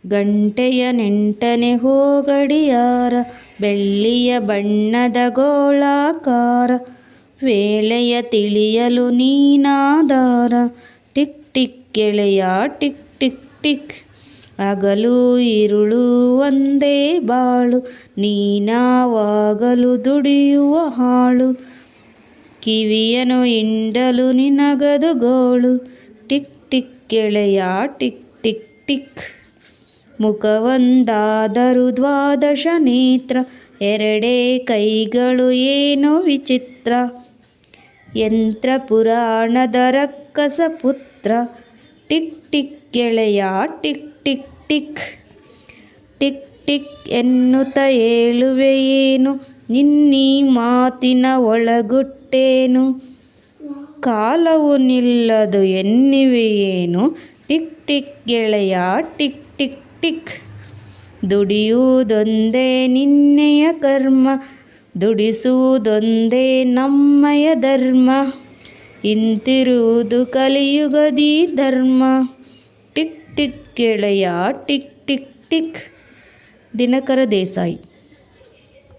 ಗಂಟೆಯ ನೆಂಟನೆ ಹೋಗಡಿಯಾರ, ಬೆಳ್ಳಿಯ ಬಣ್ಣದ ಗೋಳಾಕಾರ, ವೇಳೆಯ ತಿಳಿಯಲು ನೀನಾಧಾರ. ಟಿಕ್ ಟಿಕ್ ಗೆಳೆಯ ಟಿಕ್ ಟಿಕ್ ಟಿಕ್, ಹಗಲು ಇರುಳು ಒಂದೇ ಬಾಳು, ನೀನಾವಾಗಲು ದುಡಿಯುವ ಹಾಳು, ಕಿವಿಯನು ಹಿಂಡಲು ನಿನಗದು ಗೋಳು. ಟಿಕ್ ಟಿಕ್ ಗೆಳೆಯ ಟಿಕ್ ಟಿಕ್ ಟಿಕ್, ಮುಖವೊಂದಾದರೂ ದ್ವಾದಶ ನೇತ್ರ, ಎರಡೇ ಕೈಗಳು ಏನೋ ವಿಚಿತ್ರ, ಯಂತ್ರ ಪುರಾಣದ ರಕ್ಕಸ ಪುತ್ರ. ಟಿಕ್ ಟಿಕ್ ಗೆಳೆಯ tick tick tick, tick tick ಎನ್ನುತ್ತ ಹೇಳುವೆಯೇನು, ನಿನ್ನೀ ಮಾತಿನ ಒಳಗುಟ್ಟೇನು, ಕಾಲವು ನಿಲ್ಲದು ಎನ್ನುವೆಯೇನು. ಟಿಕ್ ಟಿಕ್ ಗೆಳೆಯ ಟಿಕ್ ಟಿಕ್ ಟಿಕ್, ದುಡಿಯುವುದೊಂದೇ ನಿನ್ನೆಯ ಕರ್ಮ, ದುಡಿಸುವುದೊಂದೇ ನಮ್ಮಯ ಧರ್ಮ, ಇಂತಿರುವುದು ಕಲಿಯುಗದಿ ಧರ್ಮ. ಟಿಕ್ ಟಿಕ್ ಗೆಳೆಯ tick tick tick. Dinakar Desai.